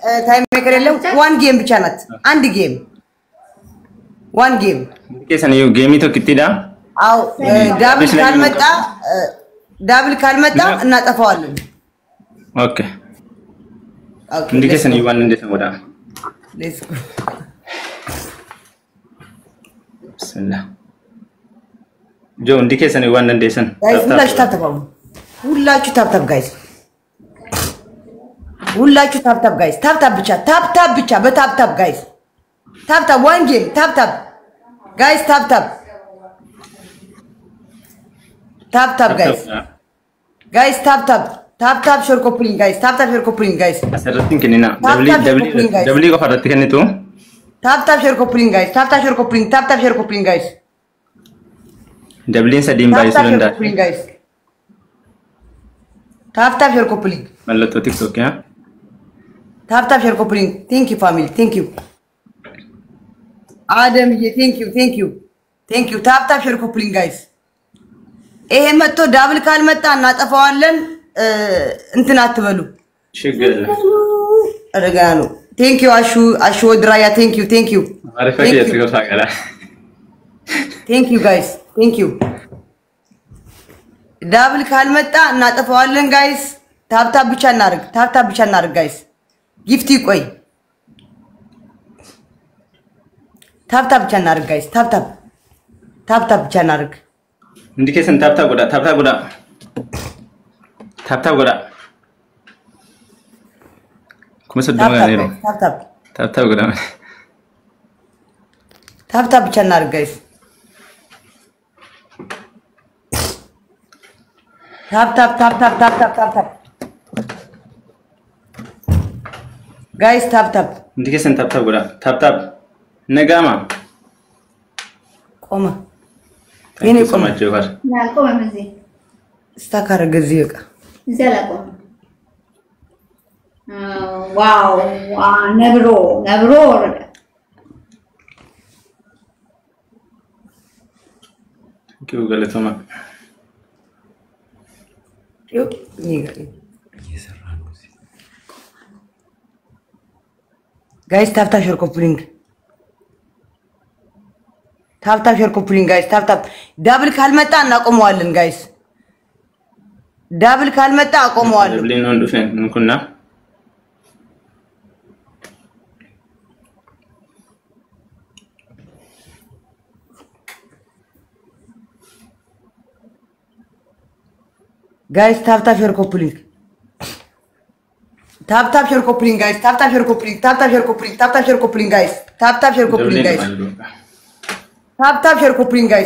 ታይም ሜከር የለም ዋን ጌም ብቻ ናት አንድ ጌም ዋን ጌም ከሰን ዩ ጌም ይቶ ክትዳ አው ዳብል ካልመጣ እናጠፋዋለን ኦኬ እንዲከሰን ዩ ዋን እንደተወዳ ሌትስ ጎ ሰላ ጆ እንዲከሰን ዩ ዋን እንደሰን ሁላችሁ ታፕታፕ ጋይስ ሁላችሁ ታፕታፕ ጋይስ ታፕታፕ ብቻ በታፕታፕ ጋይስ ታፕታፕ ዋን ጌም ታፕታፕ ጋይስ ታፕታፕ ጋይስ ታፕታፕ ሼር ኮፕሊንግ ጋይስ ታፕታፕ ሼር ኮፕሊንግ ጋይስ አሰረቲን ከኒና ደብሊ ቆፈረቲ ከኒቱ ታፕታፕ ሼር ኮፕሊንግ ጋይስ ታፕታፕ ሼር ኮፕሊንግ ጋይስ ደብሊን ሰዲም ባይስ ለንዳ ጋይስ ታፕታፕ ሼር ኮፕሊንግ መለጦ ቲክቶክ ያ ታፕታፕ ሼር ኮፕሊንግ ቴንክ ዩ ፋሚሊ ቴንክ ዩ አደም ቴንክ ዩ ታፕታፕ ሼር ኮፕሊንግ ጋይስ ይሄ መጥቶ ዳብል ካልመጣ እናጠፋዋለን እንትን አትበሉ ሽግል አረጋኑ ቴንክ ዩ አሹ ወድራያ ቴንክ ዩ አረፈት የትገፋቀላ ቴንክ ዩ ጋይስ ቴንክ ዩ ዳብል ካልመጣ እናጠፋዋለን ጋይስ ታፕታፕ ብቻ እናርግ ጋይስ ጊፍት ይቆይ ታፕታፕ ብቻ እናርግ ጋይስ ታፕታፕ ብቻ እናርግ እንዲከሰን ታፕታፕ ጎዳ ኩመሰደማ ያኔ ነው ታፕታፕ ጎዳ ታፕታፕ ብቻ እናርግ ጋይስ ታፕታፕ ጋይስ ታፕታፕ እንዲከሰን ታፕታፕ ጎዳ ታፕታፕ ነጋማ ቆመ የኔ ቆመ ጀዋር ያልቆመ በዚህ ስታካረ ገዚህ በቃ ዘላቆመ ዋው ነብሮ ወረደ ኪው ገለተማ ጋይስ ታፕታፕ ሼር ኮፕሊንግ ጋይስ ታፕታፕ ዳብል ካልመጣ እናቆመዋለን ጋይስ ዳብል ካልመጣ አቆመዋለን ደብሊ ነው እንደፈን እንኩና ጋይስ ታፕታፕ ሼር ኮፕሊንግ ጋይስ ታፕታፕ ሼር ኮፕሊንግ ጋይስ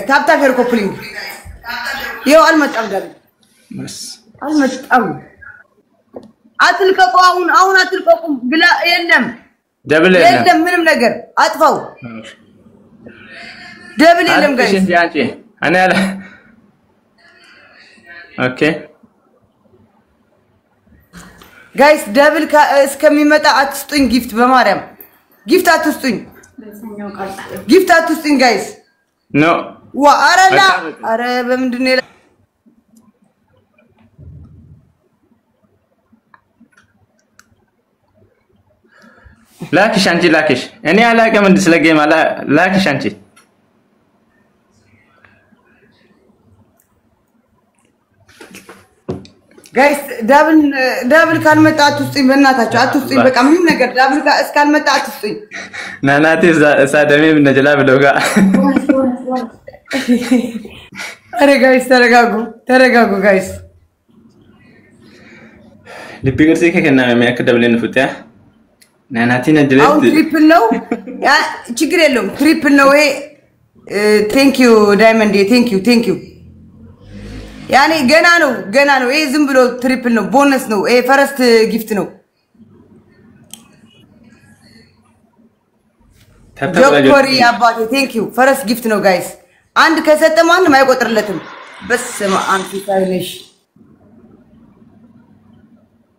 ታፕታፕ ሼር ኮፕሊንግ ይኸው አልመጣም ዳብል አልመጣም አትልቀቁ አሁን አትልቀቁም ግላ የለም ደብል የለም ምንም ነገር አጥፋው ደብል የለም ጋይስ እሺ ያንቺ እኔ አለ ኦኬ ጋይስ ደብል እስከሚመጣ አትስጡኝ ጊፍት በማርያም ጊፍት አትስጡኝ ጋይስ ኖ አረላ አረ በምንድነው ላኪሽ አንቺ ላኪሽ እኔ አላቀም እንደ ስለ ጌም አላ ላኪሽ አንቺ ጋይስ ዳብል ካልመጣ አትስጡኝ በእናታችሁ አትስጡኝ በቃ ምንም ነገር ዳብል እስካልመጣ አትስጡኝ ናናቴ ሳደሜ ብነጀላ ብለውጋ አረ ጋይስ ተረጋጉ ጋይስ ልቢገርሲ ከከና የሚያክ ደብልን ፍታ ናናቲ ነጅለት አው ትሪፕል ነው ያ ችግር የለውም ትሪፕል ነው ይሄ ቴንክ ዩ ዳይመንድ ቴንክ ዩ ያኔ ገና ነው ይሄ ዝም ብሎ ትሪፕል ነው ቦነስ ነው ይሄ ፈረስት ጊፍት ነው ዶክተሪ አባቴ ቴንክ ዩ ፈረስት ጊፍት ነው ጋይስ አንድ ከሰጠ ማንም አይቆጥርለትም በስመ አብ ሲሳይነሽ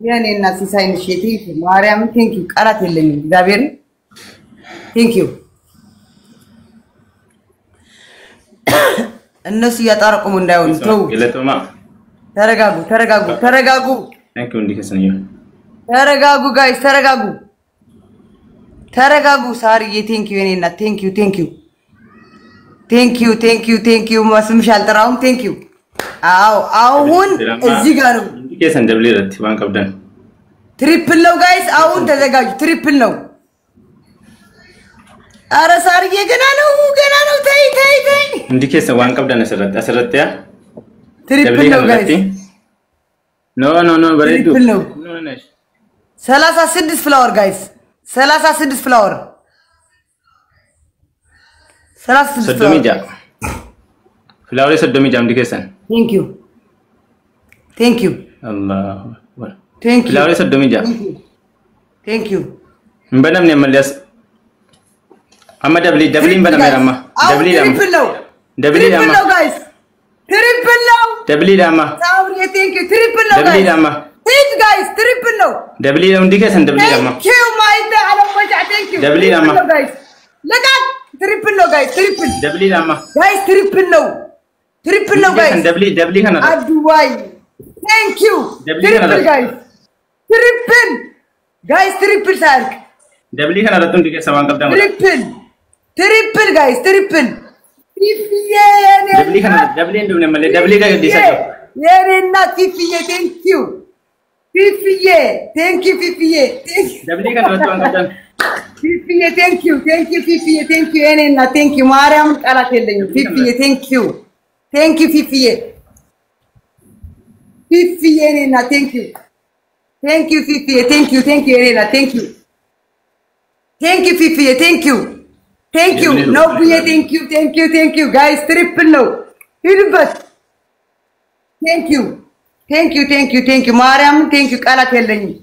የኔና ሲሳይነሽ ቴንክ ዩ ማርያም ቴንክ ዩ ቃላት የለኝም እግዚአብሔር ቴንክ ዩ እነሱ ያጣረቁም እንዳይሆን ተው ተረጋጉ ታንክ ዩ እንዲከሰኝ ተረጋጉ ጋይስ ተረጋጉ ተረጋጉ ሳርዬ ቴንክ ዩ እኔና ቴንክ ዩ ማስምሽ አልጠራውም ቴንክ ዩ አው አሁን እዚህ ጋር ነው ኬሰን ደብሊ ረት ባን ቀብደን ትሪፕል ነው ጋይስ አሁን ተዘጋጁ ትሪፕል ነው አረ ሳርዬ ገና ነው ታይ እንዲኬሰን ዋን ቀብደን አሰረተያ ትሪፕል ነው ጋይስ ኖ በሬዱ ትሪፕል ነው 36 ፍላወር ጋይስ 36 ፍላወር 36 ሰዶሚጃ ፍላወር ሰዶሚጃ እንዲኬሰን ቴንክ ዩ አላህ ቴንክ ዩ ፍላወር ሰዶሚጃ ቴንክ ዩ እንበለም ነው መለስ አማ ደብሊ በነመራማ ደብሊ ዳማ ጋይስ ትሪፕል ነው ደብሊ ዳማ ሳውሪ ቴንክ ዩ ትሪፕል ነው ደብሊ ዳማ ሂት ጋይስ ትሪፕል ነው ደብሊ ነው እንዲከሰን ደብሊ ዳማ ቴንክ ዩ ማይተ አለፈጃ ቴንክ ዩ ደብሊ ዳማ ጋይስ ለጋት ትሪፕል ነው ጋይስ ትሪፕል ደብሊ ዳማ ጋይስ ትሪፕል ነው ጋይስ ደብሊ ከና አድዋይ ቴንክ ዩ ትሪፕል ጋይስ ትሪፕል ሳርክ ደብሊ ከና ረቱ እንዲከሰን ዋን ቀብዳማ ትሪፕል ጋይስ ትሪፕል ደብሊ እንደምን መለ ደብሊ ጋር ይዲሰው የኔና ፊፊዬ ቴንክ ዩ ፊፊዬ ደብሊ ከና ረቱ ዋን ቀብዳማ ፊፊዬ ቴንክ ዩ የኔና ቴንክ ዩ ማርያም ቃላት የለኝም ፊፊዬ ቴንክ ዩ ፊፊዬ የኔና ቴንክ ዩ ፊፊዬ ቴንክ ዩ የኔና ቴንክ ዩ ፊፊዬ ቴንክ ዩ ነው ብዬ ቴንክ ዩ ጋይስ ትሪፕል ነው ሂዱበት ቴንክ ዩ ማርያም ቴንክ ዩ ቃላት የለኝም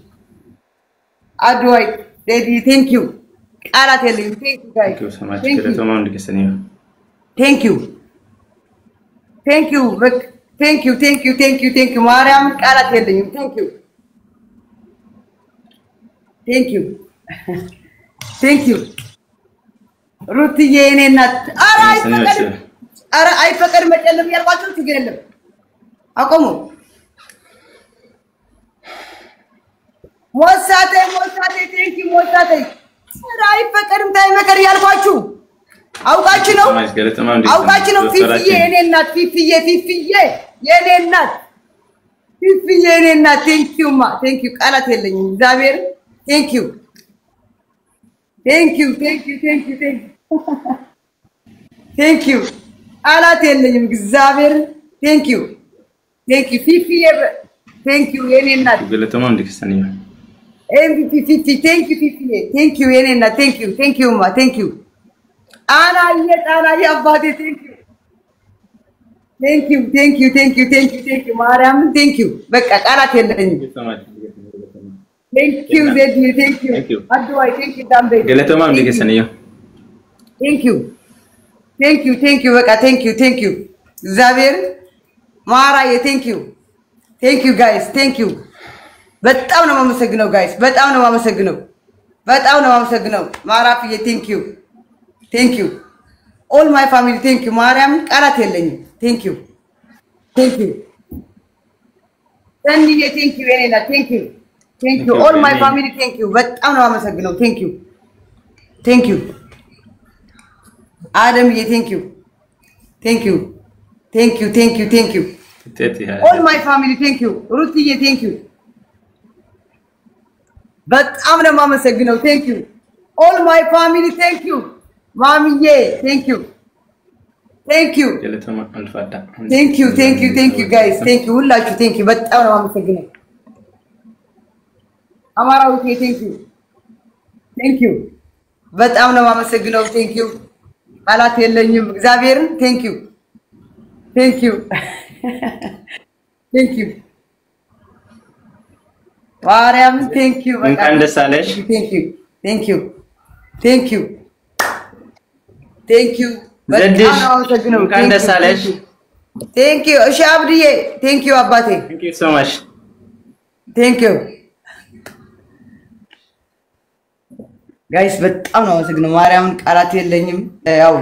አድዋይ ዴዲ ቴንክ ዩ ቃላት የለኝም ቴንክ ዩ ጋይስ ቴንክ ዩ ማርያም ቃላት የለኝም ቴንክ ዩ ሩትዬ የኔ እናት ኧረ አይፈቀድም መጨለም ያልኳቸው ችግር የለም አቆሙ ሞሳቴ ቴንክ ዩ ሞሳቴ ኧረ አይፈቀድም ታይመከር ያልኳችሁ አውቃችሁ ነው ፊፊዬ የኔ እናት ፊፊዬ የኔ እናት ቴንክ ዩ ቃላት የለኝም እግዚአብሔር ቴንክ ዩ ቃላት የለኝም እግዚአብሔር ቴንክ ዩ ፊፊዬ ቴንክ ዩ የኔ እናት ገለተማ እንዲከሰንኝ MVP ፊፊ ቴንክ ዩ የኔ እናት ቴንክ ዩ አናዬ አባቴ ቴንክ ዩ ማርያም ቴንክ ዩ በቃ ቃላት የለኝም ቴንክ ዩ ዘዲ ቴንክ ዩ አድዋይ ቴንክ ዩ ዳምቤ ገለተማ እንዲከሰንኝ ቴንክ ዩ በቃ ቴንክ ዩ እግዚአብሔር ማራዬ ቴንክ ዩ ጋይስ ቴንክ ዩ በጣም ነው የማመሰግነው ጋይስ በጣም ነው የማመሰግነው ማራፍዬ ቴንክ ዩ ኦል ማይ ፋሚሊ ቴንክ ዩ ማርያም ቃላት የለኝም ቴንክ ዩ ሰንዬ ቴንክ ዩ የኔና ቴንክ ዩ ኦል ማይ ፋሚሊ ቴንክ ዩ በጣም ነው የማመሰግነው ቴንክ ዩ አደምዬ ቴንክ ዩ ኦል ማይ ፋሚሊ ቴንክ ዩ ሩትዬ ቴንክ ዩ በጣም ነው የማመሰግነው ቴንክ ዩ ኦል ማይ ፋሚሊ ቴንክ ዩ ማሚዬ ቴንክ ዩ ጋይስ ቴንክ ዩ ሁላችሁ ቴንክ ዩ በጣም ነው የማመሰግነው አማራውቴ ቴንክ ዩ በጣም ነው የማመሰግነው ቴንክ ዩ ቃላት የለኝም እግዚአብሔርን ቴንክ ዩ ማርያም ቴንክ ዩ እንኳን ደስ አለሽ ቴንክ ዩ ዘድሽ እንኳን ደስ አለሽ ቴንክ ዩ እሺ አብድዬ ቴንክ ዩ አባቴ ቴንክ ዩ ሶ ማች ቴንክ ዩ ጋይስ በጣም ነው የማመሰግነው ማርያምን ቃላት የለኝም ያው